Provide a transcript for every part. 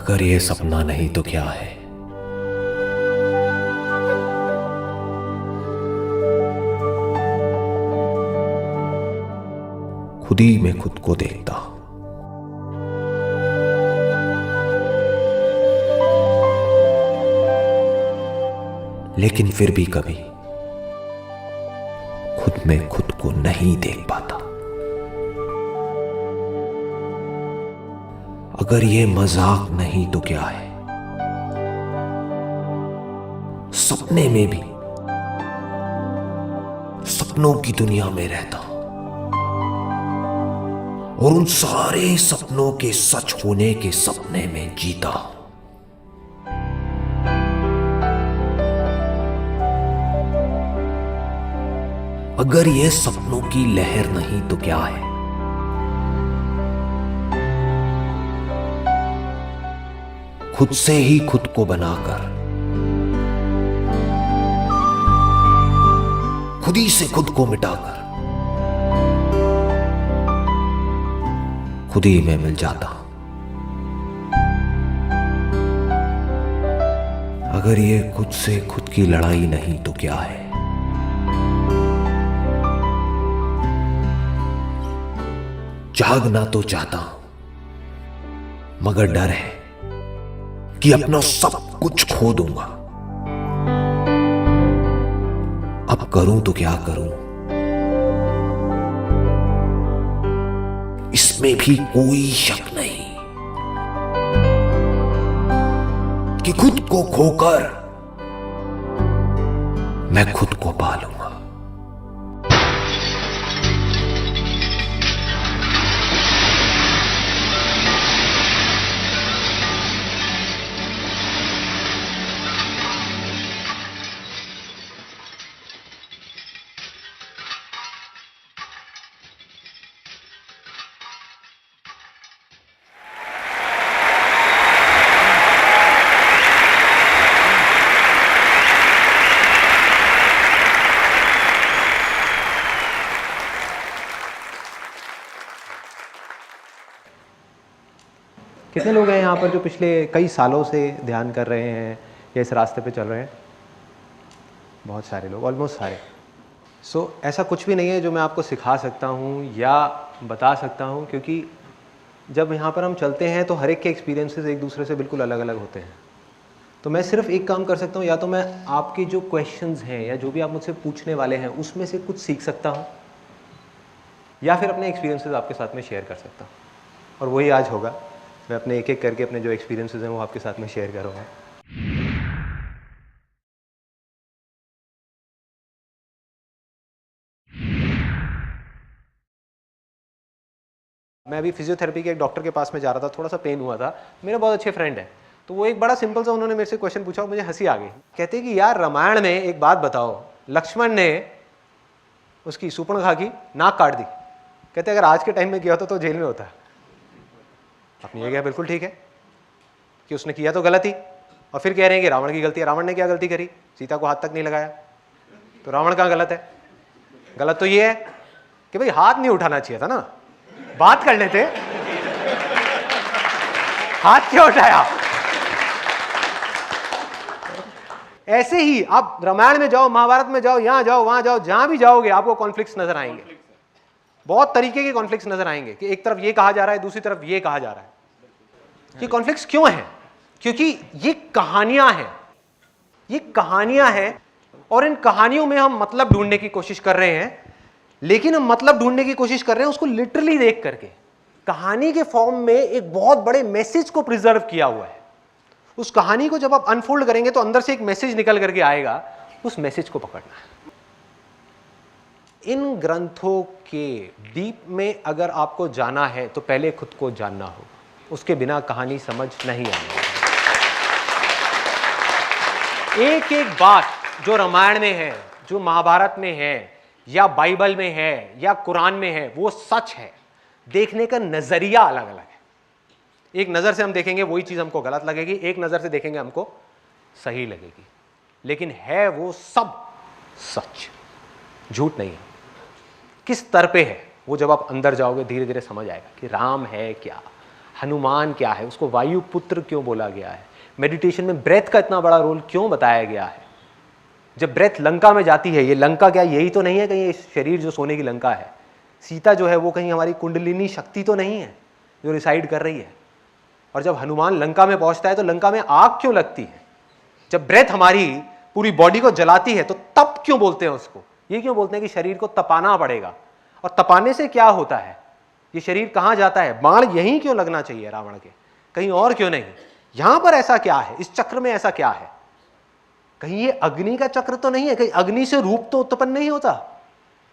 अगर ये सपना नहीं तो क्या है? खुद ही मैं खुद को देखता, लेकिन फिर भी कभी खुद में खुद को नहीं देख पाता। अगर ये मजाक नहीं तो क्या है? सपने में भी सपनों की दुनिया में रहता हूं और उन सारे सपनों के सच होने के सपने में जीता हूं। अगर ये सपनों की लहर नहीं तो क्या है? खुद से ही खुद को बनाकर, खुद ही से खुद को मिटाकर खुद ही मैं मिल जाता। अगर ये खुद से खुद की लड़ाई नहीं तो क्या है? जागना तो चाहता हूं, मगर डर है कि अपना सब कुछ खो दूंगा। अब करूं तो क्या करूं? इसमें भी कोई शक नहीं कि खुद को खोकर मैं खुद को पालूंगा। कितने लोग हैं यहाँ पर जो पिछले कई सालों से ध्यान कर रहे हैं या इस रास्ते पे चल रहे हैं? बहुत सारे लोग, ऑलमोस्ट सारे। ऐसा कुछ भी नहीं है जो मैं आपको सिखा सकता हूँ या बता सकता हूँ, क्योंकि जब यहाँ पर हम चलते हैं तो हर एक के एक्सपीरियंसेस एक दूसरे से बिल्कुल अलग अलग होते हैं। तो मैं सिर्फ एक काम कर सकता हूँ, या तो मैं आपके जो क्वेश्चंस हैं या जो भी आप मुझसे पूछने वाले हैं उसमें से कुछ सीख सकता हूँ, या फिर अपने एक्सपीरियंसेस आपके साथ में शेयर कर सकता हूँ। और वही आज होगा। मैं अपने एक एक करके अपने जो एक्सपीरियंसेस हैं वो आपके साथ में शेयर करूँगा। मैं अभी फिजियोथेरेपी के एक डॉक्टर के पास में जा रहा था, थोड़ा सा पेन हुआ था। मेरे बहुत अच्छे फ्रेंड है, तो वो एक बड़ा सिंपल सा उन्होंने मेरे से क्वेश्चन पूछा और मुझे हंसी आ गई। कहते कि यार रामायण में एक बात बताओ, लक्ष्मण ने उसकी सूर्पणखा की नाक काट दी। कहते अगर आज के टाइम में किया होता तो जेल में होता। अपनी जगह बिल्कुल ठीक है कि उसने किया तो गलती, और फिर कह रहे हैं कि रावण की गलती है। रावण ने क्या गलती करी? सीता को हाथ तक नहीं लगाया, तो रावण कहाँ गलत है? गलत तो ये है कि भाई हाथ नहीं उठाना चाहिए था ना, बात कर लेते, हाथ क्यों उठाया? ऐसे ही आप रामायण में जाओ, महाभारत में जाओ, यहां जाओ, वहां जाओ, जहां भी जाओगे आपको कॉन्फ्लिक्ट्स नजर आएंगे। बहुत तरीके के कॉन्फ्लिक्ट्स नजर आएंगे कि एक तरफ ये कहा जा रहा है, दूसरी तरफ ये कहा जा रहा है। ये कॉन्फ्लिक्ट्स क्यों हैं? क्योंकि ये कहानियां हैं, ये कहानियां हैं, और इन कहानियों में हम मतलब ढूंढने की कोशिश कर रहे हैं। लेकिन हम मतलब ढूंढने की कोशिश कर रहे हैं उसको लिटरली देख करके। कहानी के फॉर्म में एक बहुत बड़े मैसेज को प्रिजर्व किया हुआ है। उस कहानी को जब आप अनफोल्ड करेंगे तो अंदर से एक मैसेज निकल करके आएगा, उस मैसेज को पकड़ना है। इन ग्रंथों के डीप में अगर आपको जाना है तो पहले खुद को जानना होगा, उसके बिना कहानी समझ नहीं आएगी। एक एक बात जो रामायण में है, जो महाभारत में है, या बाइबल में है, या कुरान में है, वो सच है। देखने का नजरिया अलग अलग है। एक नजर से हम देखेंगे वही चीज हमको गलत लगेगी, एक नजर से देखेंगे हमको सही लगेगी, लेकिन है वो सब सच, झूठ नहीं है। किस स्तर पे है वो जब आप अंदर जाओगे धीरे धीरे समझ आएगा कि राम है क्या, हनुमान क्या है, उसको वायु पुत्र क्यों बोला गया है, मेडिटेशन में ब्रेथ का इतना बड़ा रोल क्यों बताया गया है। जब ब्रेथ लंका में जाती है, ये लंका क्या यही तो नहीं है कहीं, ये शरीर जो सोने की लंका है, सीता जो है वो कहीं हमारी कुंडलिनी शक्ति तो नहीं है जो रिसाइड कर रही है। और जब हनुमान लंका में पहुंचता है तो लंका में आग क्यों लगती है। जब ब्रेथ हमारी पूरी बॉडी को जलाती है तो तप क्यों बोलते हैं उसको, ये क्यों बोलते हैं कि शरीर को तपाना पड़ेगा। और तपाने से क्या होता है, ये शरीर कहां जाता है, बाण यहीं क्यों लगना चाहिए रावण के, कहीं और क्यों नहीं। यहां पर ऐसा क्या है, इस चक्र में ऐसा क्या है, कहीं ये अग्नि का चक्र तो नहीं है, कहीं अग्नि से रूप तो उत्पन्न नहीं होता,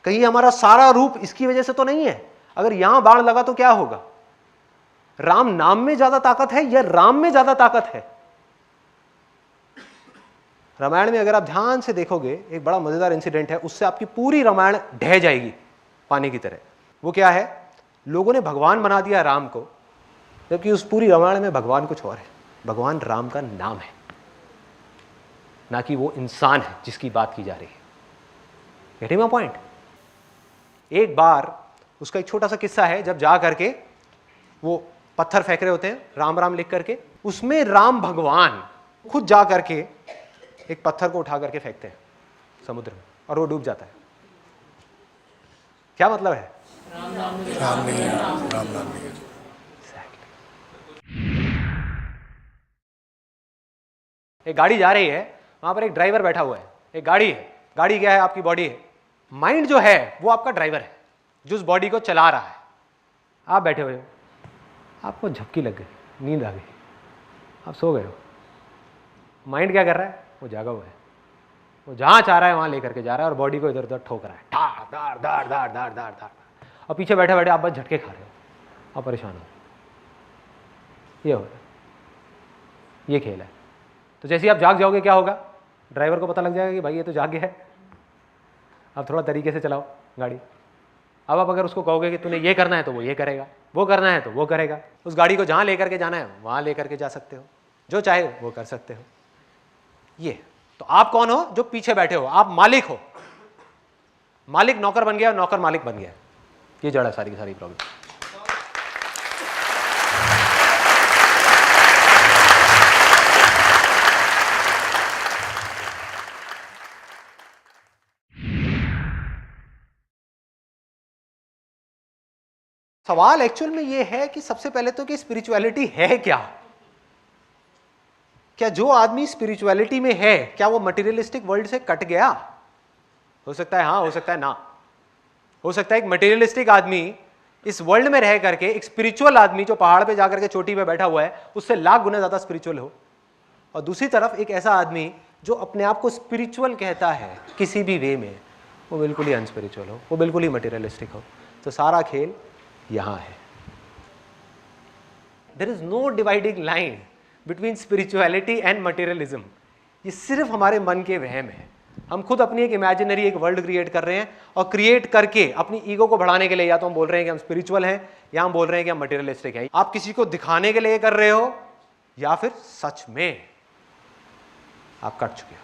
कहीं हमारा सारा रूप इसकी वजह से तो नहीं है। अगर यहां बाण लगा तो क्या होगा, राम नाम में ज्यादा ताकत है या राम में ज्यादा ताकत है। रामायण में अगर आप ध्यान से देखोगे एक बड़ा मजेदार इंसिडेंट है, उससे आपकी पूरी रामायण ढह जाएगी पानी की तरह। वो क्या है, लोगों ने भगवान बना दिया राम को, जबकि उस पूरी रामायण में भगवान कुछ और है। भगवान राम का नाम है, ना कि वो इंसान है जिसकी बात की जा रही है। Getting my point. एक बार उसका एक छोटा सा किस्सा है, जब जा करके वो पत्थर फेंक रहे होते हैं राम राम लिख करके, उसमें राम भगवान खुद जा करके एक पत्थर को उठा करके फेंकते हैं समुद्र में और वो डूब जाता है। क्या मतलब है, राम नहीं है, राम नाम नहीं है। एक गाड़ी जा रही है, वहां पर एक ड्राइवर बैठा हुआ है, एक गाड़ी है, गाड़ी क्या है, आपकी बॉडी है। माइंड जो है वो आपका ड्राइवर है जो उस बॉडी को चला रहा है। आप बैठे हुए हो, आपको झपकी लग गई, नींद आ गई, आप सो गए हो। माइंड क्या कर रहा है, वो जागा हुआ है, वो जहां चाह रहा है वहां लेकर के जा रहा है और बॉडी को इधर उधर ठोक रहा है, धार धार धार धार धार धार धार। और पीछे बैठे बैठे आप बस झटके खा रहे हो, आप परेशान हो। ये हो रहा है, ये खेल है। तो जैसे ही आप जाग जाओगे क्या होगा, ड्राइवर को पता लग जाएगा कि भाई ये तो जाग गया है, आप थोड़ा तरीके से चलाओ गाड़ी। अब आप अगर उसको कहोगे कि तूने ये करना है तो वो ये करेगा, वो करना है तो वो करेगा। उस गाड़ी को जहाँ लेकर के जाना है वहाँ लेकर के जा सकते हो, जो चाहे वो कर सकते हो। ये तो आप कौन हो, जो पीछे बैठे हो, आप मालिक हो। मालिक नौकर बन गया, नौकर मालिक बन गया। ये जड़ है सारी की सारी प्रॉब्लम। सवाल एक्चुअल में ये है कि सबसे पहले तो कि स्पिरिचुअलिटी है क्या। क्या जो आदमी स्पिरिचुअलिटी में है, क्या वो मटेरियलिस्टिक वर्ल्ड से कट गया? हो सकता है हाँ, हो सकता है ना। हो सकता है एक मटेरियलिस्टिक आदमी इस वर्ल्ड में रह करके एक स्पिरिचुअल आदमी जो पहाड़ पे जाकर के चोटी पे बैठा हुआ है उससे लाख गुना ज्यादा स्पिरिचुअल हो। और दूसरी तरफ एक ऐसा आदमी जो अपने आप को स्पिरिचुअल कहता है किसी भी वे में, वो बिल्कुल ही अनस्पिरिचुअल हो, वो बिल्कुल ही मटेरियलिस्टिक हो। तो सारा खेल यहां है। There is no dividing line between spirituality and materialism. ये सिर्फ हमारे मन के वहम है। हम खुद अपनी एक इमेजिनरी एक वर्ल्ड क्रिएट कर रहे हैं और क्रिएट करके अपनी ईगो को बढ़ाने के लिए या तो हम बोल रहे हैं कि हम स्पिरिचुअल हैं या हम बोल रहे हैं कि हम मटेरियलिस्टिक हैं। आप किसी को दिखाने के लिए कर रहे हो या फिर सच में आप कट चुके हो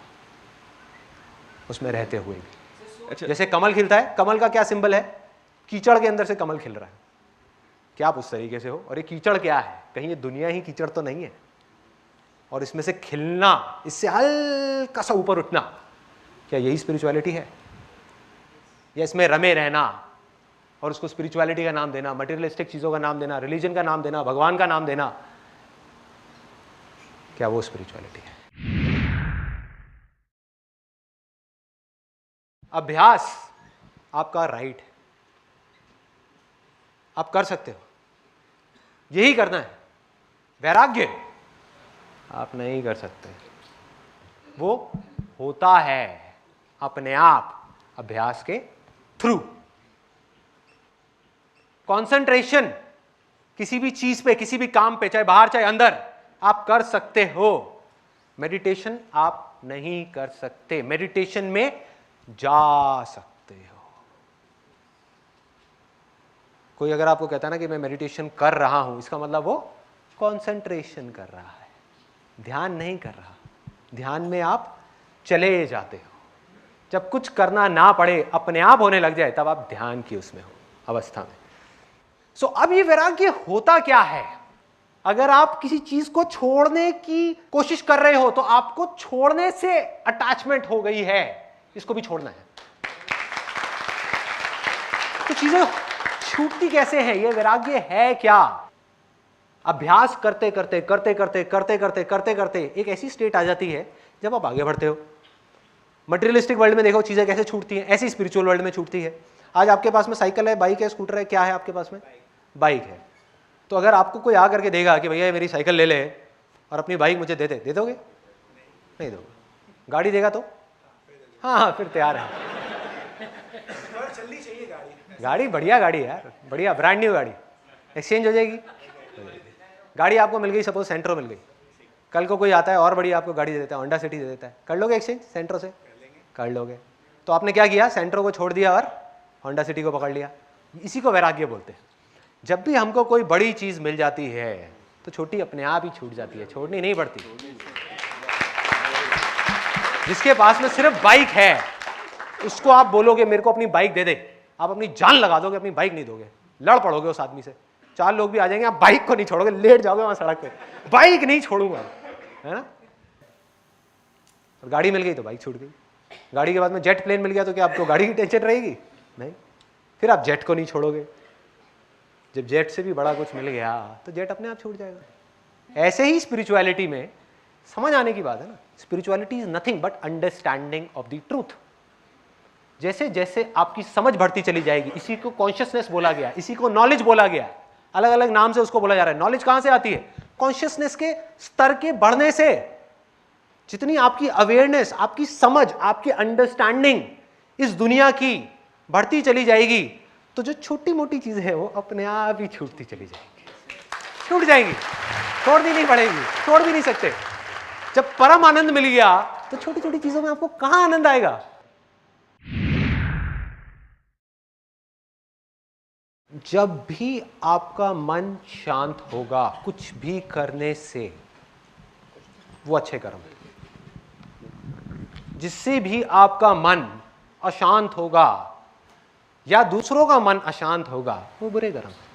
उसमें रहते हुए भी। अच्छा, जैसे कमल खिलता है, कमल का क्या सिंबल है, कीचड़ के अंदर से कमल खिल रहा है। क्या आप उस तरीके से हो? और ये कीचड़ क्या है, कहीं ये दुनिया ही कीचड़ तो नहीं है? और इसमें से खिलना, इससे हल्का सा ऊपर उठना, क्या यही स्पिरिचुअलिटी है? या इसमें रमे रहना और उसको स्पिरिचुअलिटी का नाम देना, मटेरियलिस्टिक चीजों का नाम देना, रिलीजन का नाम देना, भगवान का नाम देना, क्या वो स्पिरिचुअलिटी है? अभ्यास आपका राइट है, आप कर सकते हो, यही करना है। वैराग्य आप नहीं कर सकते, वो होता है अपने आप अभ्यास के थ्रू। कंसंट्रेशन किसी भी चीज पे, किसी भी काम पे, चाहे बाहर चाहे अंदर, आप कर सकते हो। मेडिटेशन आप नहीं कर सकते, मेडिटेशन में जा सकते हो। कोई अगर आपको कहता है ना कि मैं मेडिटेशन कर रहा हूं, इसका मतलब वो कंसंट्रेशन कर रहा है, ध्यान नहीं कर रहा। ध्यान में आप चले जाते हो, जब कुछ करना ना पड़े, अपने आप होने लग जाए, तब आप ध्यान की उसमें हो अवस्था में। सो अब ये वैराग्य होता क्या है? अगर आप किसी चीज को छोड़ने की कोशिश कर रहे हो तो आपको छोड़ने से अटैचमेंट हो गई है, इसको भी छोड़ना है। तो चीजें छूटती कैसे हैं? ये वैराग्य है क्या? अभ्यास करते करते करते करते करते करते करते करते एक ऐसी स्टेट आ जाती है जब आप आगे बढ़ते हो। मटेरियलिस्टिक वर्ल्ड में देखो चीजें कैसे छूटती हैं, ऐसी स्पिरिचुअल वर्ल्ड में छूटती है। आज आपके पास में साइकिल है, बाइक है, स्कूटर है, क्या है आपके पास में? बाइक है। तो अगर आपको कोई आ करके देगा कि भैया मेरी साइकिल ले ले और अपनी बाइक मुझे दे दोगे? नहीं दोगे। गाड़ी देगा तो हाँ फिर तैयार है। चलनी चाहिए गाड़ी बढ़िया गाड़ी है यार, बढ़िया ब्रांड न्यू गाड़ी, एक्सचेंज हो जाएगी। गाड़ी आपको मिल गई, सपोज सेंट्रो मिल गई, कल को कोई आता है और बढ़िया आपको गाड़ी दे देता है, होंडा सिटी दे देता है, कर लोगे एक्सचेंज सेंट्रो से? कर लोगे। तो आपने क्या किया? सेंट्रो को छोड़ दिया और होंडा सिटी को पकड़ लिया। इसी को वैराग्य बोलते हैं। जब भी हमको कोई बड़ी चीज मिल जाती है तो छोटी अपने आप ही छूट जाती है, छोड़नी नहीं पड़ती। जिसके पास में सिर्फ बाइक है उसको आप बोलोगे मेरे को अपनी बाइक दे दे, आप अपनी जान लगा दोगे, अपनी बाइक नहीं दोगे, लड़ पड़ोगे उस आदमी से। 4 लोग भी आ जाएंगे, आप बाइक को नहीं छोड़ोगे, लेट जाओगे वहां सड़क पे, बाइक नहीं छोड़ूंगा, है ना? और गाड़ी मिल गई तो बाइक छूट गई। गाड़ी के बाद में जेट प्लेन मिल गया तो क्या आपको गाड़ी की टेंशन रहेगी? नहीं। फिर आप जेट को नहीं छोड़ोगे। जब जेट से भी बड़ा कुछ मिल गया तो जेट अपने आप छूट जाएगा। ऐसे ही स्पिरिचुअलिटी में समझ आने की बात है ना। Spirituality is nothing but understanding of the truth. जैसे जैसे आपकी समझ बढ़ती चली जाएगी, इसी को कॉन्शियसनेस बोला गया, इसी को नॉलेज बोला गया, अलग अलग नाम से उसको बोला जा रहा है। नॉलेज कहां से आती है? कॉन्शियसनेस के स्तर के बढ़ने से। जितनी आपकी अवेयरनेस, आपकी समझ, आपकी अंडरस्टैंडिंग इस दुनिया की बढ़ती चली जाएगी तो जो छोटी मोटी चीजें हैं वो अपने आप ही छूटती चली जाएंगी, छूट जाएंगी, छोड़नी नहीं पड़ेगी, छोड़ भी नहीं सकते। जब परम आनंद मिल गया तो छोटी छोटी चीजों में आपको कहां आनंद आएगा? जब भी आपका मन शांत होगा कुछ भी करने से, वो अच्छे कर्म है। जिससे भी आपका मन अशांत होगा या दूसरों का मन अशांत होगा वो बुरे कर्म है।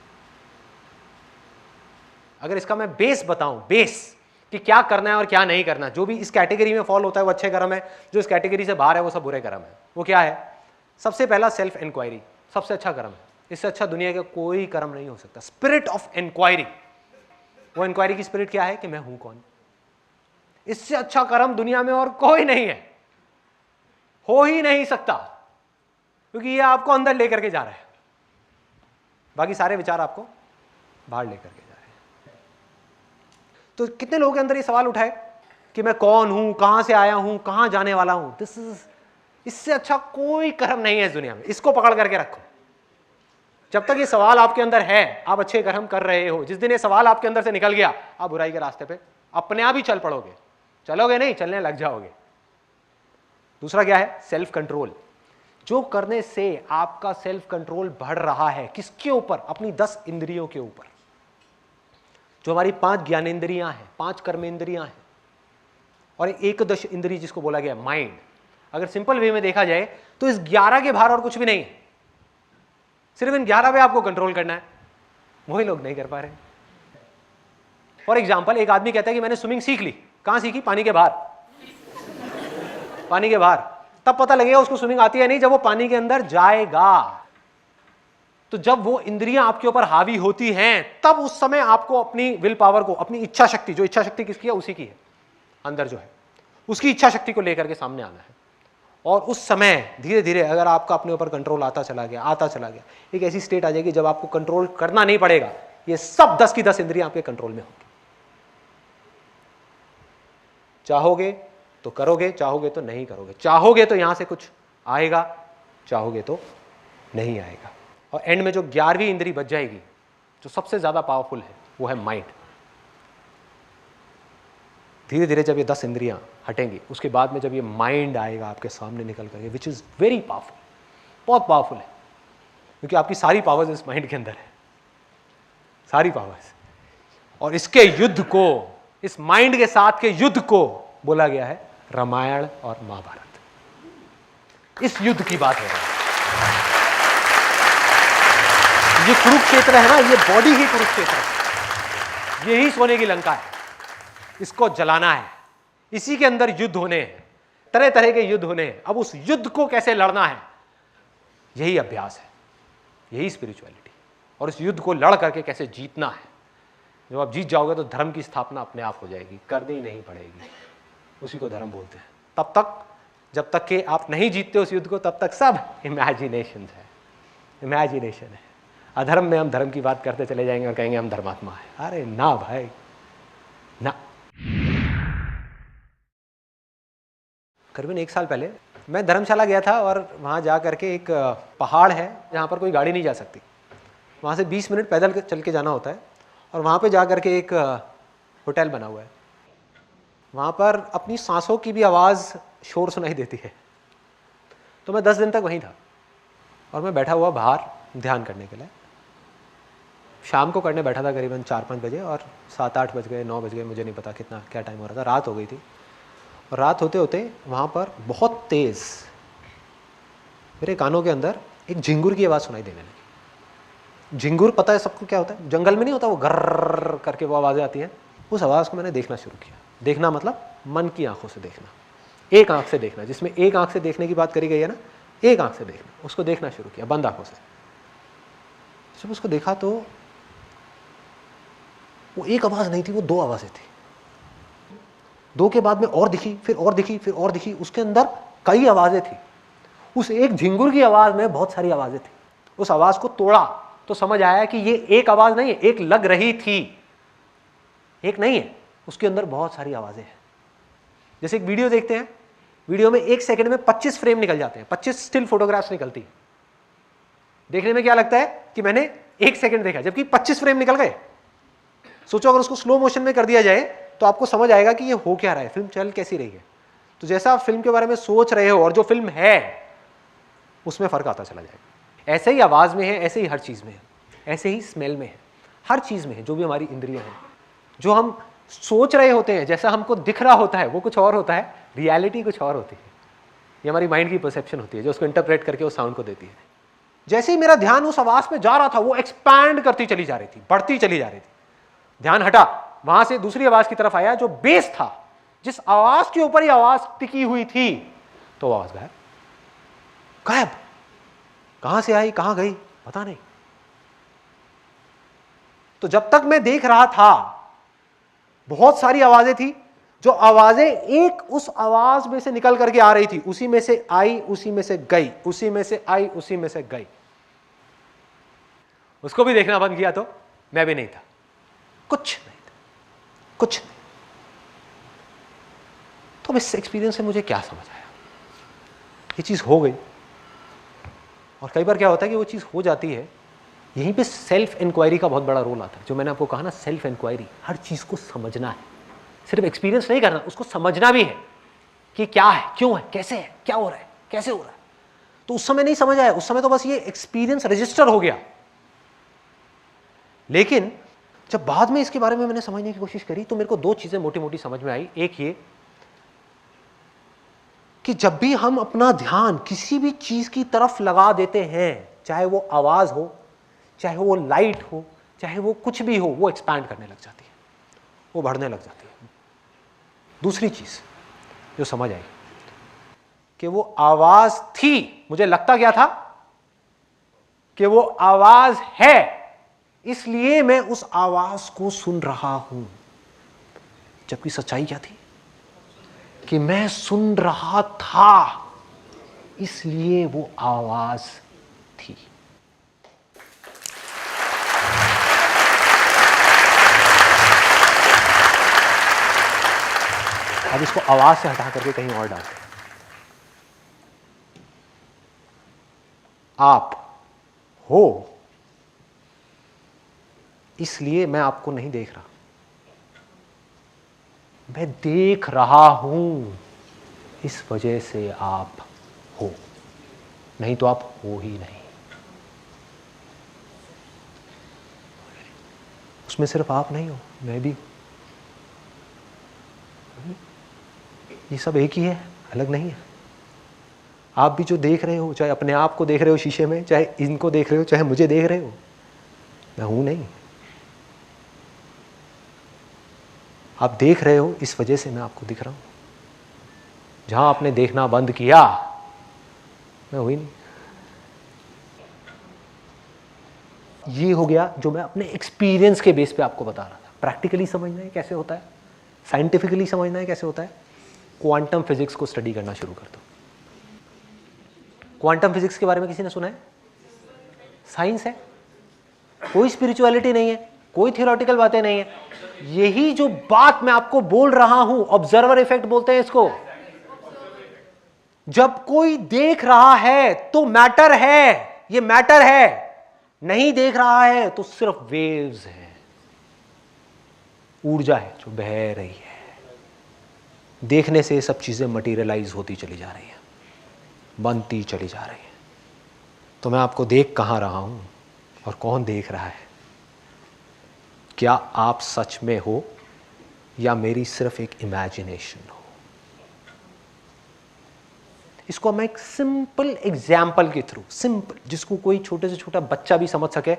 अगर इसका मैं बेस बताऊं, बेस कि क्या करना है और क्या नहीं करना, जो भी इस कैटेगरी में फॉल होता है वो अच्छे कर्म है, जो इस कैटेगरी से बाहर है वो सब बुरे कर्म है। वो क्या है? सबसे पहला सेल्फ इंक्वायरी, सबसे अच्छा कर्म है। इससे अच्छा दुनिया का कोई कर्म नहीं हो सकता। स्पिरिट ऑफ इंक्वायरी, वो इंक्वायरी की स्पिरिट क्या है कि मैं हूं कौन। इससे अच्छा कर्म दुनिया में और कोई नहीं है, हो ही नहीं सकता, क्योंकि ये आपको अंदर लेकर के जा रहा है, बाकी सारे विचार आपको बाहर लेकर के जा रहे हैं। तो कितने लोगों के अंदर ये सवाल उठाए कि मैं कौन हूं, कहां से आया हूं, कहां जाने वाला हूं। इससे अच्छा कोई कर्म नहीं है इस दुनिया में। इसको पकड़ करके रखो। जब तक ये सवाल आपके अंदर है आप अच्छे कर्म कर रहे हो। जिस दिन ये सवाल आपके अंदर से निकल गया आप बुराई के रास्ते पे अपने आप ही चल पड़ोगे, चलोगे नहीं, चलने लग जाओगे। दूसरा क्या है? Self control. जो करने से आपका सेल्फ कंट्रोल बढ़ रहा है, किसके ऊपर? अपनी 10 इंद्रियों के ऊपर। जो हमारी 5 ज्ञानेंद्रियां हैं, 5 कर्मेंद्रियां हैं और 11 इंद्रिय जिसको बोला गया माइंड। अगर सिंपल वे में देखा जाए तो इस 11 के बाहर और कुछ भी नहीं है, सिर्फ इन 11 पे आपको कंट्रोल करना है। वही लोग नहीं कर पा रहे। फॉर एग्जाम्पल, एक आदमी कहता है कि मैंने स्विमिंग सीख ली। कहां सीखी? पानी के बाहर। पानी के बाहर। तब पता लगेगा उसको स्विमिंग आती है नहीं जब वो पानी के अंदर जाएगा। तो जब वो इंद्रियां आपके ऊपर हावी होती हैं तब उस समय आपको अपनी विल पावर को, अपनी इच्छा शक्ति, जो इच्छा शक्ति किसकी है? उसी की है, अंदर जो है उसकी इच्छा शक्ति को लेकर के सामने आना है। और उस समय धीरे धीरे अगर आपका अपने ऊपर कंट्रोल आता चला गया, एक ऐसी स्टेट आ जाएगी जब आपको कंट्रोल करना नहीं पड़ेगा। ये सब 10 की 10 इंद्रियां आपके कंट्रोल में होंगी। चाहोगे तो करोगे, चाहोगे तो नहीं करोगे। चाहोगे तो यहां से कुछ आएगा, चाहोगे तो नहीं आएगा। और एंड में जो 11वीं इंद्री बच जाएगी, जो सबसे ज्यादा पावरफुल है, वो है माइंड। धीरे धीरे जब ये 10 इंद्रियां हटेंगी उसके बाद में जब ये माइंड आएगा आपके सामने निकल करके, विच इज वेरी पावरफुल, बहुत पावरफुल है, क्योंकि आपकी सारी पावर्स इस माइंड के अंदर है, सारी पावर्स। और इसके युद्ध को, इस माइंड के साथ के युद्ध को बोला गया है रामायण और महाभारत। इस युद्ध की बात हो रही है। ये कुरुक्षेत्र है ना, ये बॉडी ही कुरुक्षेत्र है। यही सोने की लंका है, इसको जलाना है, इसी के अंदर युद्ध होने हैं, तरह तरह के युद्ध होने हैं। अब उस युद्ध को कैसे लड़ना है, यही अभ्यास है, यही स्पिरिचुअलिटी। और इस युद्ध को लड़ करके कैसे जीतना है। जब आप जीत जाओगे तो धर्म की स्थापना अपने आप हो जाएगी, करनी नहीं पड़ेगी, उसी को धर्म बोलते हैं। तब तक, जब तक कि आप नहीं जीतते उस युद्ध को, तब तक सब इमेजिनेशन है, इमेजिनेशन है। अधर्म में हम धर्म की बात करते चले जाएंगे और कहेंगे हम धर्मात्मा है। अरे ना भाई ना। करीबन 1 साल पहले मैं धर्मशाला गया था और वहाँ जा करके एक पहाड़ है जहाँ पर कोई गाड़ी नहीं जा सकती, वहाँ से 20 मिनट पैदल चल के जाना होता है। और वहाँ पे जा करके एक होटल बना हुआ है, वहाँ पर अपनी सांसों की भी आवाज़ शोर सुनाई देती है। तो मैं 10 दिन तक वहीं था और मैं बैठा हुआ बाहर ध्यान करने के लिए। शाम को करने बैठा था करीबन 4-5 बजे, और 7-8 बज गए, 9 बज गए, मुझे नहीं पता कितना क्या टाइम हो रहा था, रात हो गई थी। और रात होते होते वहाँ पर बहुत तेज़ मेरे कानों के अंदर एक झिंगुर की आवाज़ सुनाई देने लगी। झिंगुर पता है सबको क्या होता है, जंगल में नहीं होता वो गर्र करके वो आवाज़ें आती हैं। उस आवाज़ को मैंने देखना शुरू किया। देखना मतलब मन की आंखों से देखना, एक आंख से देखना, जिसमें एक आंख से देखने की बात करी गई है ना, एक आंख से देखना, उसको देखना शुरू किया बंद आंखों से। जब उसको देखा तो वो एक आवाज़ नहीं थी, वो 2 आवाज़ें थी। 2 के बाद में और दिखी, फिर और दिखी, फिर और दिखी, उसके अंदर कई आवाज़ें थी। उस एक झिंगुर की आवाज़ में बहुत सारी आवाज़ें थी। उस आवाज़ को तोड़ा तो समझ आया कि ये एक आवाज़ नहीं है, एक लग रही थी, एक नहीं है, उसके अंदर बहुत सारी आवाज़ें हैं। जैसे एक वीडियो देखते हैं, वीडियो में 1 सेकंड में 25 फ्रेम निकल जाते हैं, 25 स्टिल फोटोग्राफ्स निकलती है। देखने में क्या लगता है कि मैंने 1 सेकंड देखा, जबकि 25 फ्रेम निकल गए। सोचो अगर उसको स्लो मोशन में कर दिया जाए तो आपको समझ आएगा कि ये हो क्या रहा है, फिल्म चल कैसी रही है। तो जैसा आप फिल्म के बारे में सोच रहे हो और जो फिल्म है उसमें फ़र्क आता चला जाएगा। ऐसे ही आवाज़ में है, ऐसे ही हर चीज़ में है, ऐसे ही स्मेल में है, हर चीज़ में है। जो भी हमारी इंद्रियां हैं, जो हम सोच रहे होते हैं, जैसा हमको दिख रहा होता है वो कुछ और होता है, रियलिटी कुछ और होती है। ये हमारी माइंड की परसेप्शन होती है जो उसको इंटरप्रेट करके उस साउंड को देती है। जैसे ही मेरा ध्यान उस आवाज़ पे जा रहा था, वो एक्सपैंड करती चली जा रही थी, बढ़ती चली जा रही थी। ध्यान हटा, वहां से दूसरी आवाज़ की तरफ आया जो बेस था, जिस आवाज़ के ऊपर ही आवाज़ टिकी हुई थी, तो आवाज़ गायब। गायब कहां से आई, कहां गई, पता नहीं। तो जब तक मैं देख रहा था बहुत सारी आवाजें थी, जो आवाजें एक उस आवाज में से निकल करके आ रही थी, उसी में से आई, उसी में से गई, उसी में से आई, उसी में से गई। उसको भी देखना बंद किया तो मैं भी नहीं था, कुछ नहीं था, कुछ नहीं। तो इस एक्सपीरियंस से मुझे क्या समझ आया, ये चीज हो गई। और कई बार क्या होता है कि वो चीज हो जाती है, यहीं पे सेल्फ इंक्वायरी का बहुत बड़ा रोल आता है। जो मैंने आपको कहा ना, सेल्फ इंक्वायरी, हर चीज को समझना है, सिर्फ एक्सपीरियंस नहीं करना, उसको समझना भी है कि क्या है, क्यों है, कैसे है, क्या हो रहा है, कैसे हो रहा है। तो उस समय नहीं समझ आया, उस समय तो बस ये एक्सपीरियंस रजिस्टर हो गया। लेकिन जब बाद में इसके बारे में मैंने समझने की कोशिश करी तो मेरे को 2 चीजें मोटी मोटी समझ में आई। एक ये कि जब भी हम अपना ध्यान किसी भी चीज की तरफ लगा देते हैं, चाहे वो आवाज हो, चाहे वो लाइट हो, चाहे वो कुछ भी हो, वो एक्सपैंड करने लग जाती है, वो बढ़ने लग जाती है। दूसरी चीज जो समझ आई कि वो आवाज थी, मुझे लगता क्या था कि वो आवाज है, इसलिए मैं उस आवाज को सुन रहा हूं। जबकि सच्चाई क्या थी कि मैं सुन रहा था, इसलिए वो आवाज थी। अब इसको आवाज से हटा करके कहीं और डालते हैं। आप हो, इसलिए मैं आपको नहीं देख रहा, मैं देख रहा हूं, इस वजह से आप हो, नहीं तो आप हो ही नहीं। उसमें सिर्फ आप नहीं हो, मैं भी हूं। ये सब एक ही है, अलग नहीं है। आप भी जो देख रहे हो, चाहे अपने आप को देख रहे हो शीशे में, चाहे इनको देख रहे हो, चाहे मुझे देख रहे हो, मैं हूं नहीं। आप देख रहे हो, इस वजह से मैं आपको दिख रहा हूं। जहां आपने देखना बंद किया, मैं हुई नहीं। ये हो गया जो मैं अपने एक्सपीरियंस के बेस पे आपको बता रहा था। प्रैक्टिकली समझना है कैसे होता है, साइंटिफिकली समझना है कैसे होता है, क्वांटम फिजिक्स को स्टडी करना शुरू कर दो। क्वांटम फिजिक्स के बारे में किसी ने सुना है? साइंस है, कोई स्पिरिचुअलिटी नहीं है, कोई थियोरेटिकल बातें नहीं है। यही जो बात मैं आपको बोल रहा हूं, ऑब्जर्वर इफेक्ट बोलते हैं इसको। जब कोई देख रहा है तो मैटर है, ये मैटर है। नहीं देख रहा है तो सिर्फ वेव्स है, ऊर्जा है जो बह रही है। देखने से सब चीजें मटेरियलाइज होती चली जा रही है, बनती चली जा रही है। तो मैं आपको देख कहां रहा हूं और कौन देख रहा है? क्या आप सच में हो या मेरी सिर्फ एक इमेजिनेशन हो? इसको मैं एक सिंपल एग्जाम्पल के थ्रू, सिंपल, जिसको कोई छोटे से छोटा बच्चा भी समझ सके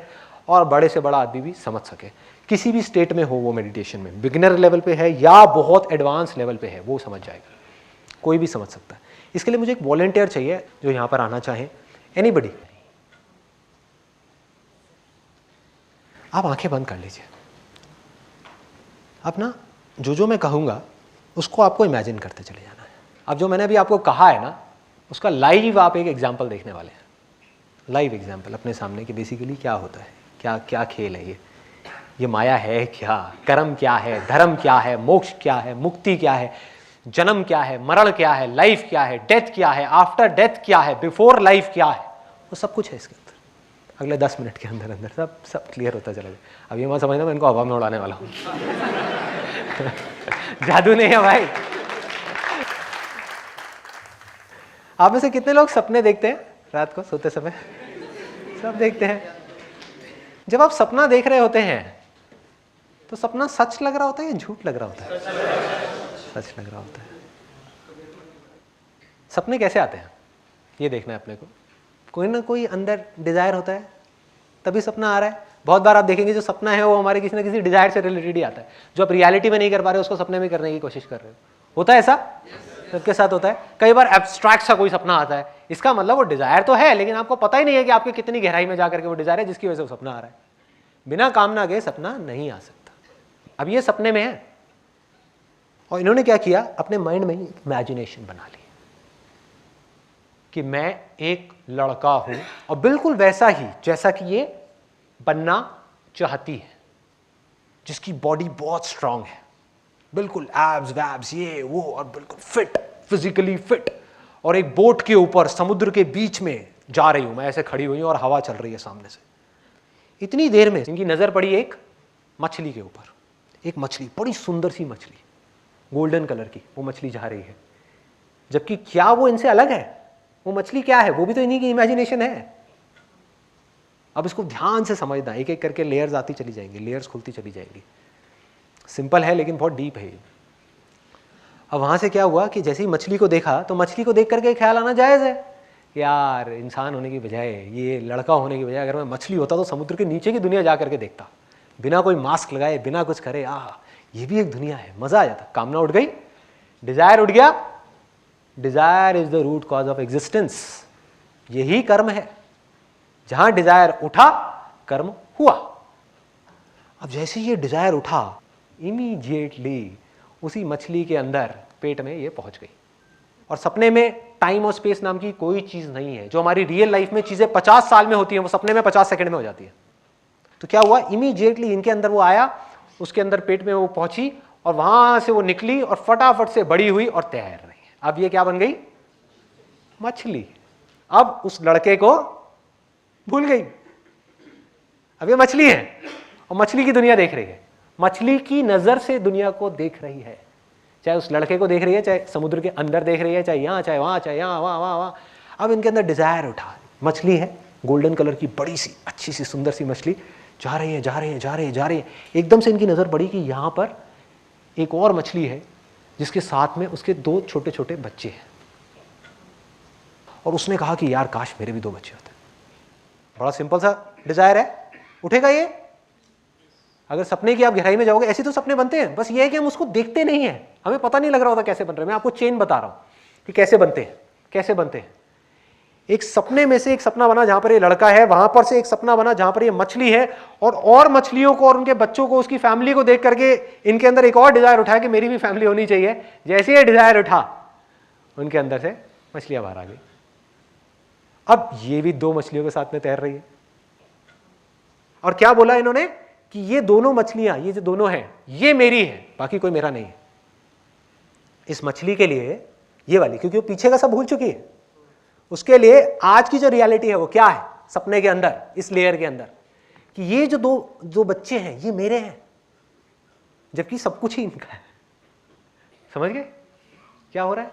और बड़े से बड़ा आदमी भी समझ सके, किसी भी स्टेट में हो वो मेडिटेशन में, बिगिनर लेवल पे है या बहुत एडवांस लेवल पे है, वो समझ जाएगा, कोई भी समझ सकता है। इसके लिए मुझे एक वॉलंटियर चाहिए जो यहां पर आना चाहे। एनीबडी, आप आंखें बंद कर लीजिए। अब ना जो मैं कहूंगा उसको आपको इमेजिन करते चले जाना है। अब जो मैंने अभी आपको कहा है ना, उसका लाइव आप एक एग्जाम्पल देखने वाले हैं। लाइव एग्जाम्पल अपने सामने कि बेसिकली क्या होता है, क्या क्या खेल है ये माया है क्या, कर्म क्या है, धर्म क्या है, मोक्ष क्या है, मुक्ति क्या है, जन्म क्या है, मरण क्या है, लाइफ क्या है, डेथ क्या है, आफ्टर डेथ क्या है, बिफोर लाइफ क्या है, वो सब कुछ है इसके अंदर। अगले 10 मिनट के अंदर अंदर सब क्लियर होता चला जाए। अब ये मत समझना मैं इनको हवा में उड़ाने वाला हूँ। जादू नहीं है भाई। आप में से कितने लोग सपने देखते हैं रात को सोते समय? सब देखते हैं। जब आप सपना देख रहे होते हैं तो सपना सच लग रहा होता है या झूठ लग रहा होता है? सच लग रहा होता है। सपने कैसे आते हैं ये देखना है अपने को। कोई ना कोई अंदर डिजायर होता है तभी सपना आ रहा है। बहुत बार आप देखेंगे जो सपना है वो हमारे किसी ना किसी डिजायर से रिलेटेड ही आता है। जो आप रियलिटी में नहीं कर पा रहे हो उसको सपने में करने की कोशिश कर रहे हो। होता है ऐसा? सबके साथ होता है। कई बार एब्स्ट्रैक्ट सा कोई सपना आता है, इसका मतलब वो डिजायर तो है लेकिन आपको पता ही नहीं है कि आपके कितनी गहराई में जाकर के वो डिजायर है जिसकी वजह से वो सपना आ रहा है। बिना कामना के सपना नहीं आ सकता। अब ये सपने में है और इन्होंने क्या किया, अपने माइंड में ही इमेजिनेशन बना ली कि मैं एक लड़का हूं और बिल्कुल वैसा ही जैसा कि ये बनना चाहती है, जिसकी बॉडी बहुत स्ट्रांग है, बिल्कुल एब्स वैब्स ये वो और बिल्कुल फिट, फिजिकली फिट, और एक बोट के ऊपर समुद्र के बीच में जा रही हूं मैं, ऐसे खड़ी हुई हूं और हवा चल रही है सामने से। इतनी देर में इनकी नजर पड़ी एक मछली के ऊपर। एक मछली, बड़ी सुंदर सी मछली, गोल्डन कलर की, वो मछली जा रही है। जबकि क्या वो इनसे अलग है? वो मछली क्या है? वो भी तो इन्हीं की इमेजिनेशन है। अब इसको ध्यान से समझना, एक एक करके लेयर्स आती चली जाएंगी, लेयर्स खुलती चली जाएंगी। सिंपल है लेकिन बहुत डीप है ये। अब वहां से क्या हुआ कि जैसे ही मछली को देखा तो मछली को देख करके ख्याल आना जायज है, यार इंसान होने की बजाय, ये लड़का होने की बजाय अगर मैं मछली होता तो समुद्र के नीचे की दुनिया जा करके देखता, बिना कोई मास्क लगाए, बिना कुछ करे। ये भी एक दुनिया है, मजा आ जाता। कामना उठ गई, डिजायर उठ गया। Desire is the root cause of existence. यही कर्म है। जहां डिजायर उठा कर्म हुआ। अब जैसे ये डिजायर उठा, इमीडिएटली उसी मछली के अंदर पेट में ये पहुंच गई। और सपने में टाइम और स्पेस नाम की कोई चीज नहीं है। जो हमारी रियल लाइफ में चीजें 50 साल में होती हैं वो सपने में 50 सेकंड में हो जाती है। तो क्या हुआ, इमीडिएटली इनके अंदर वो आया, उसके अंदर पेट में वो पहुंची और वहां से वो निकली और फटाफट से बड़ी हुई और तैर रही है। अब ये क्या बन गई? मछली। अब उस लड़के को भूल गई। अब ये मछली है और मछली की दुनिया देख रही है। मछली की नजर से दुनिया को देख रही है। चाहे उस लड़के को देख रही है, चाहे समुद्र के अंदर देख रही है, चाहे यहां, चाहे वहां, चाहे यहां, वहां, वहां, वहां। अब इनके अंदर डिजायर उठा। मछली है, गोल्डन कलर की, बड़ी सी, अच्छी सी, सुंदर सी मछली। जा रही है, जा रही है, जा रही है, जा रही है। एकदम से इनकी नजर पड़ी कि यहां पर एक और मछली है जिसके साथ में उसके 2 छोटे छोटे बच्चे हैं। और उसने कहा कि यार काश मेरे भी 2 बच्चे होते। बड़ा सिंपल सा डिजायर है, उठेगा ये? अगर सपने की आप गहराई में जाओगे, ऐसे तो सपने बनते हैं, बस ये है कि हम उसको देखते नहीं है, हमें पता नहीं लग रहा होता कैसे बन रहे हैं। मैं आपको चेन बता रहा हूं कि कैसे बनते हैं, कैसे बनते हैं। एक सपने में से एक सपना बना जहां पर ये लड़का है, वहां पर से एक सपना बना जहां पर ये मछली है, और मछलियों को और उनके बच्चों को, उसकी फैमिली को देख करके इनके अंदर एक और डिजायर उठा कि मेरी भी फैमिली होनी चाहिए। जैसे ये डिजायर उठा, उनके अंदर से मछलियां बाहर आ गई। अब ये भी 2 मछलियों के साथ में तैर रही है, और क्या बोला इन्होंने कि ये दोनों मछलियां, ये जो दोनों हैं, ये मेरी है, बाकी कोई मेरा नहीं है। इस मछली के लिए ये वाली, क्योंकि वो पीछे का सब भूल चुकी है, उसके लिए आज की जो रियलिटी है वो क्या है, सपने के अंदर, इस लेयर के अंदर, कि ये जो बच्चे हैं ये मेरे हैं, जबकि सब कुछ ही इनका है। समझ गए क्या हो रहा है?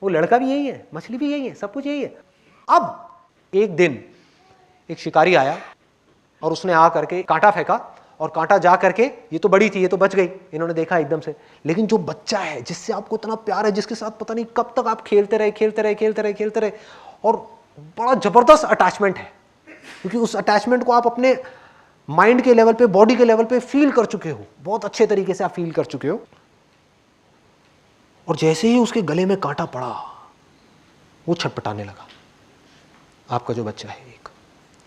वो लड़का भी यही है, मछली भी यही है, सब कुछ यही है। अब एक दिन एक शिकारी आया और उसने आ करके कांटा फेंका, और कांटा जा करके, ये तो बड़ी थी, ये तो बच गई, इन्होंने देखा एकदम से, लेकिन जो बच्चा है जिससे आपको इतना प्यार है, जिसके साथ पता नहीं कब तक आप खेलते रहे, और बड़ा जबरदस्त अटैचमेंट है, क्योंकि उस अटैचमेंट को आप अपने माइंड के लेवल पे, बॉडी के लेवल पे फील कर चुके हो, बहुत अच्छे तरीके से आप फील कर चुके हो। और जैसे ही उसके गले में कांटा पड़ा, वो छटपटाने लगा। आपका जो बच्चा है,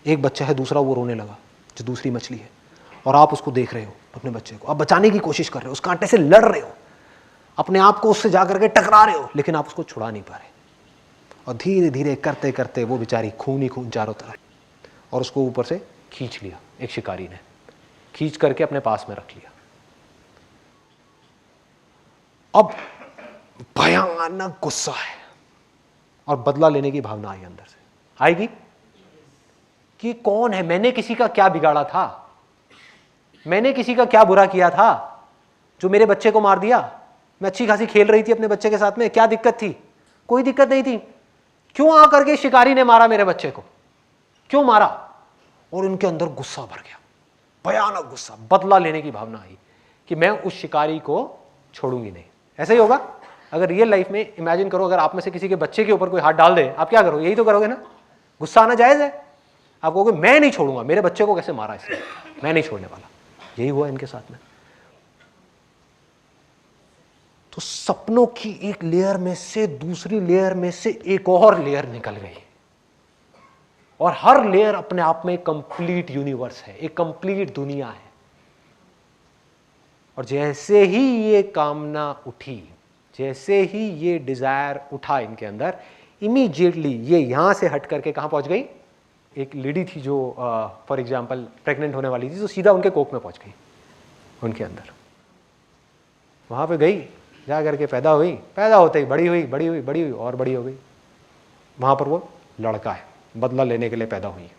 एक बच्चा है, दूसरा वो रोने लगा, जो दूसरी मछली है, और आप उसको देख रहे हो, अपने बच्चे को आप बचाने की कोशिश कर रहे हो, उस कांटे से लड़ रहे हो, अपने आप को उससे जाकर के टकरा रहे हो, लेकिन आप उसको छुड़ा नहीं पा रहे। और धीरे धीरे करते करते वो बेचारी खून ही खून चारों तरफ, और उसको ऊपर से खींच लिया, एक शिकारी ने खींच करके अपने पास में रख लिया। अब भयानक गुस्सा है और बदला लेने की भावना आई अंदर से, आएगी कि कौन है, मैंने किसी का क्या बिगाड़ा था, मैंने किसी का क्या बुरा किया था जो मेरे बच्चे को मार दिया। मैं अच्छी खासी खेल रही थी अपने बच्चे के साथ में, क्या दिक्कत थी? कोई दिक्कत नहीं थी। क्यों आकर के शिकारी ने मारा मेरे बच्चे को, क्यों मारा? और उनके अंदर गुस्सा भर गया, भयानक गुस्सा, बदला लेने की भावना आई कि मैं उस शिकारी को छोड़ूंगी नहीं। ऐसा ही होगा अगर रियल लाइफ में, इमेजिन करो अगर आप में से किसी के बच्चे के ऊपर कोई हाथ डाल दे, आप क्या करोगे? यही तो करोगे ना, गुस्सा आना जायज है। आप कहोगे मैं नहीं छोड़ूंगा, मेरे बच्चे को कैसे मारा इसने, मैं नहीं छोड़ने वाला। यही हुआ इनके साथ में। तो सपनों की एक लेयर में से दूसरी लेयर में से एक और लेयर निकल गई, और हर लेयर अपने आप में कंप्लीट यूनिवर्स है, एक कंप्लीट दुनिया है। और जैसे ही ये कामना उठी, जैसे ही ये डिजायर उठा इनके अंदर, इमीडिएटली ये यहां से हट करके कहां पहुंच गई? एक लेडी थी जो फॉर एग्जांपल प्रेग्नेंट होने वाली थी, तो सीधा उनके कोख में पहुंच गई, उनके अंदर वहां पे गई, जा करके पैदा हुई, पैदा होते ही बड़ी हुई और बड़ी हो गई। वहां पर वो लड़का है, बदला लेने के लिए पैदा हुई।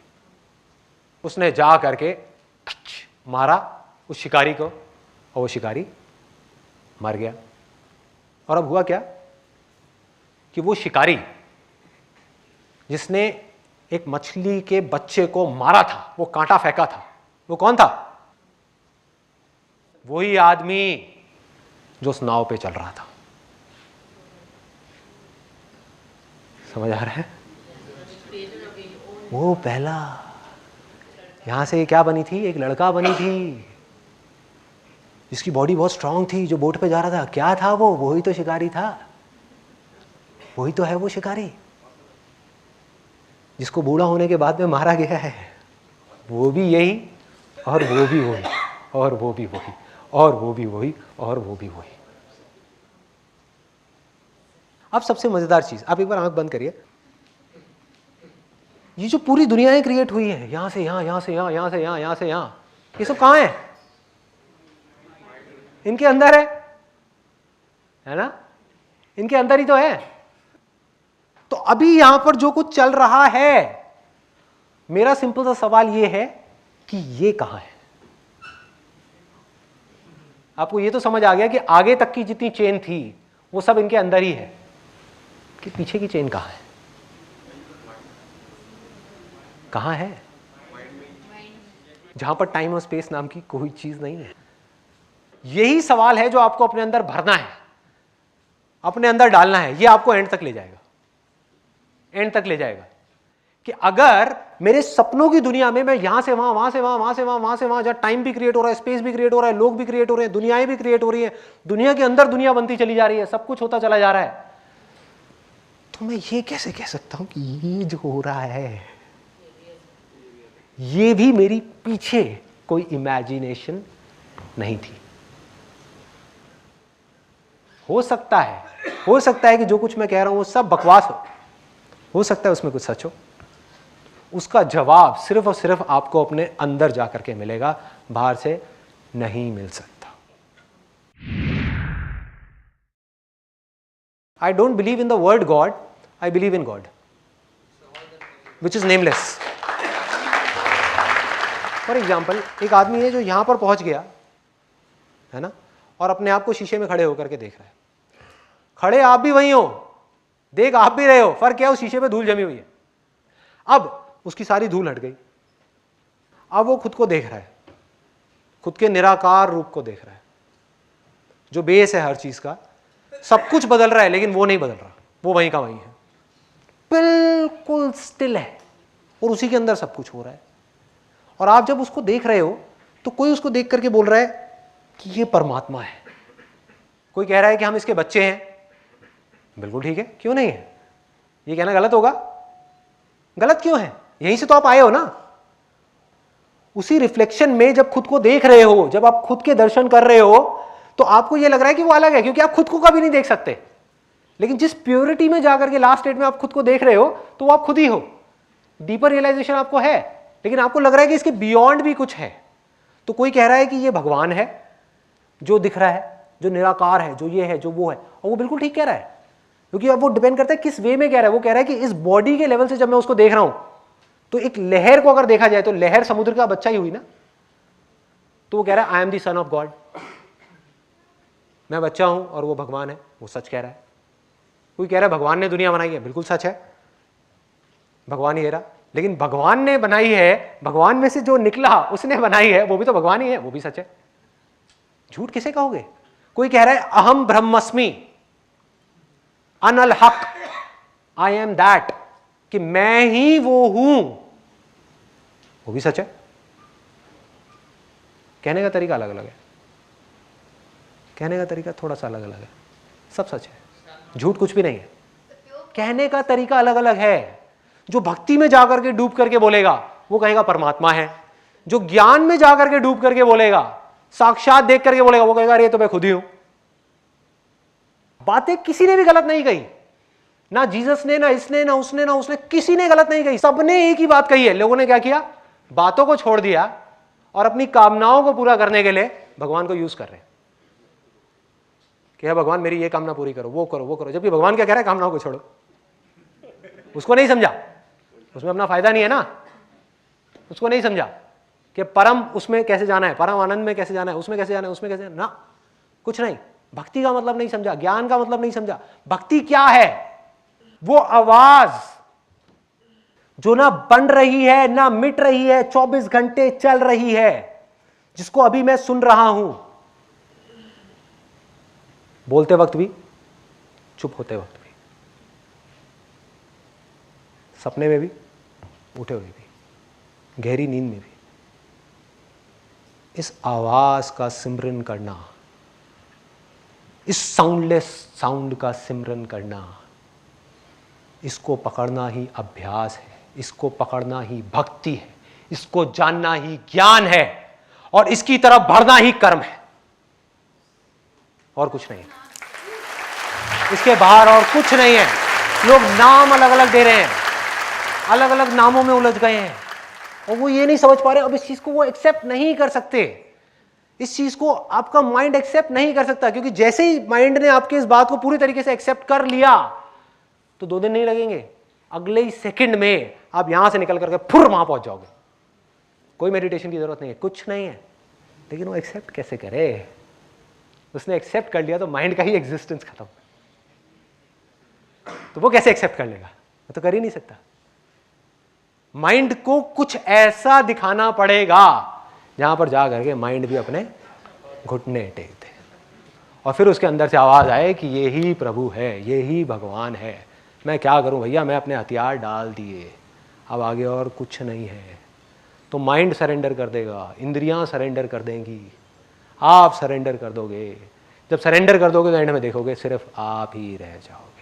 उसने जा करके मारा उस शिकारी को, और वो शिकारी मर गया। और अब हुआ क्या कि वो शिकारी जिसने एक मछली के बच्चे को मारा था, वो कांटा फेंका था, वो कौन था? वही आदमी जो उस नाव पे चल रहा था। समझ आ रहा है? वो पहला, यहां से क्या बनी थी? एक लड़का बनी थी जिसकी बॉडी बहुत स्ट्रांग थी, जो बोट पे जा रहा था। क्या था वो? वही तो शिकारी था, वही तो है वो शिकारी जिसको बूढ़ा होने के बाद में मारा गया है। वो भी यही, और वो भी वही, और वो भी वही, और वो भी वही, और वो भी वही। अब सबसे मजेदार चीज, आप एक बार आंख बंद करिए। ये जो पूरी दुनियाएं क्रिएट हुई है, यहां से यहां, यहां से यहां, यहां से यहां, यहां से यहां, ये सब कहां है? इनके अंदर है ना? इनके अंदर ही तो है। तो अभी यहां पर जो कुछ चल रहा है, मेरा सिंपल सा सवाल ये है कि ये कहां है? आपको ये तो समझ आ गया कि आगे तक की जितनी चेन थी वो सब इनके अंदर ही है, कि पीछे की चेन कहां है? कहां है? जहां पर टाइम और स्पेस नाम की कोई चीज नहीं है। यही सवाल है जो आपको अपने अंदर भरना है, अपने अंदर डालना है। ये आपको एंड तक ले जाएगा, एंड तक ले जाएगा कि अगर मेरे सपनों की दुनिया में मैं यहां से वहां, वहां से वहां, वहां से वहां, वहां से वहां, जहां टाइम भी क्रिएट हो रहा है, स्पेस भी क्रिएट हो रहा है, लोग भी क्रिएट हो रहे हैं, दुनियाएं भी क्रिएट हो रही है, दुनिया के अंदर दुनिया बनती चली जा रही है, सब कुछ होता चला जा रहा है, तो मैं ये कैसे कह सकता हूं कि ये जो हो रहा है ये भी मेरी पीछे कोई इमेजिनेशन नहीं थी? हो सकता है कि जो कुछ मैं कह रहा हूं वो सब बकवास हो सकता है उसमें कुछ सच हो। उसका जवाब सिर्फ और सिर्फ आपको अपने अंदर जाकर के मिलेगा, बाहर से नहीं मिल सकता। I don't believe in the word God, I believe in God, which is nameless. For example, एक आदमी है जो यहां पर पहुंच गया है ना, और अपने आप को शीशे में खड़े होकर के देख रहा है। खड़े आप भी वही हो, देख आप भी रहे हो, फर्क क्या है, उस शीशे पे धूल जमी हुई है। अब उसकी सारी धूल हट गई, अब वो खुद को देख रहा है, खुद के निराकार रूप को देख रहा है, जो बेस है हर चीज का। सब कुछ बदल रहा है लेकिन वो नहीं बदल रहा, वो वहीं का वहीं है, बिल्कुल स्टिल है, और उसी के अंदर सब कुछ हो रहा है। और आप जब उसको देख रहे हो तो कोई उसको देख करके बोल रहा है कि ये परमात्मा है, कोई कह रहा है कि हम इसके बच्चे हैं। बिल्कुल ठीक है, क्यों नहीं है? ये कहना गलत होगा? गलत क्यों है? यहीं से तो आप आए हो ना। उसी रिफ्लेक्शन में जब खुद को देख रहे हो, जब आप खुद के दर्शन कर रहे हो, तो आपको यह लग रहा है कि वो अलग है, क्योंकि आप खुद को कभी नहीं देख सकते। लेकिन जिस प्योरिटी में जाकर के लास्ट स्टेट में आप खुद को देख रहे हो, तो वो आप खुद ही हो। डीपर रियलाइजेशन आपको है, लेकिन आपको लग रहा है कि इसके बियॉन्ड भी कुछ है। तो कोई कह रहा है कि ये भगवान है जो दिख रहा है, जो निराकार है, जो ये है, जो वो है, और वो बिल्कुल ठीक कह रहा है, क्योंकि अब वो डिपेंड करता है किस वे में कह रहा है। वो कह रहा है कि इस बॉडी के लेवल से जब मैं उसको देख रहा हूं, तो एक लहर को अगर देखा जाए तो लहर समुद्र का बच्चा ही हुई ना। तो वो कह रहा है I am the son of God, मैं बच्चा हूं और वो भगवान है, वो सच कह रहा है। कोई कह रहा है भगवान ने दुनिया बनाई है, बिल्कुल सच है, भगवान ही है रहा। लेकिन भगवान ने बनाई है, भगवान में से जो निकला उसने बनाई है, वो भी तो भगवान ही है, वो भी सच है। झूठ किसे कहोगे? कोई कह रहा है अहम ब्रह्मस्मि, अनल हक, आई एम दैट, कि मैं ही वो हूं, वो भी सच है। कहने का तरीका अलग अलग है, कहने का तरीका थोड़ा सा अलग अलग है, सब सच है, झूठ कुछ भी नहीं है। कहने का तरीका अलग अलग है। जो भक्ति में जाकर के डूब करके बोलेगा वो कहेगा परमात्मा है, जो ज्ञान में जाकर के डूब करके बोलेगा, साक्षात देख करके बोलेगा, वो कहेगा अरे तो मैं खुद ही हूं। बातें किसी ने भी गलत नहीं कही, ना जीसस ने, ना इसने, ना उसने, ना उसने, किसी ने गलत नहीं कही, सबने एक ही बात कही है। लोगों ने क्या किया? बातों को छोड़ दिया और अपनी कामनाओं को पूरा करने के लिए भगवान को यूज कर रहे हैं कि भगवान मेरी ये कामना पूरी करो, वो करो, वो करो। जबकि भगवान क्या कह रहा है? कामनाओं को छोड़ो। उसको नहीं समझा, उसमें अपना फायदा नहीं है ना। उसको नहीं समझा कि परम उसमें कैसे जाना है, परम आनंद में कैसे जाना है, उसमें कैसे जाना है, उसमें कैसे ना, कुछ नहीं। भक्ति का मतलब नहीं समझा, ज्ञान का मतलब नहीं समझा। भक्ति क्या है? वो आवाज जो ना बन रही है ना मिट रही है, 24 घंटे चल रही है, जिसको अभी मैं सुन रहा हूं, बोलते वक्त भी, चुप होते वक्त भी, सपने में भी, उठे हुए भी, गहरी नींद में भी। इस आवाज का सिमरन करना, इस साउंडलेस साउंड का सिमरन करना, इसको पकड़ना ही अभ्यास है, इसको पकड़ना ही भक्ति है, इसको जानना ही ज्ञान है, और इसकी तरफ बढ़ना ही कर्म है, और कुछ नहीं है। इसके बाहर और कुछ नहीं है। लोग नाम अलग अलग दे रहे हैं, अलग अलग नामों में उलझ गए हैं, और वो ये नहीं समझ पा रहे। अब इस चीज को वो एक्सेप्ट नहीं कर सकते, इस चीज को आपका माइंड एक्सेप्ट नहीं कर सकता, क्योंकि जैसे ही माइंड ने आपके इस बात को पूरी तरीके से एक्सेप्ट कर लिया, तो 2 दिन नहीं लगेंगे, अगले ही सेकंड में आप यहां से निकल करके फुर वहां पहुंच जाओगे। कोई मेडिटेशन की जरूरत नहीं है, कुछ नहीं है। लेकिन वो एक्सेप्ट कैसे करे? उसने एक्सेप्ट कर लिया तो माइंड का ही एग्जिस्टेंस खत्म। तो वो कैसे एक्सेप्ट कर लेगा? वो तो कर ही नहीं सकता। माइंड को कुछ ऐसा दिखाना पड़ेगा जहां पर जा करके माइंड भी अपने घुटने टेक दे, और फिर उसके अंदर से आवाज आए कि ये ही प्रभु है, ये ही भगवान है। मैं क्या करूं भैया, मैं अपने हथियार डाल दिए, अब आगे और कुछ नहीं है। तो माइंड सरेंडर कर देगा, इंद्रियां सरेंडर कर देंगी, आप सरेंडर कर दोगे। जब सरेंडर कर दोगे तो एंड में देखोगे सिर्फ आप ही रह जाओगे।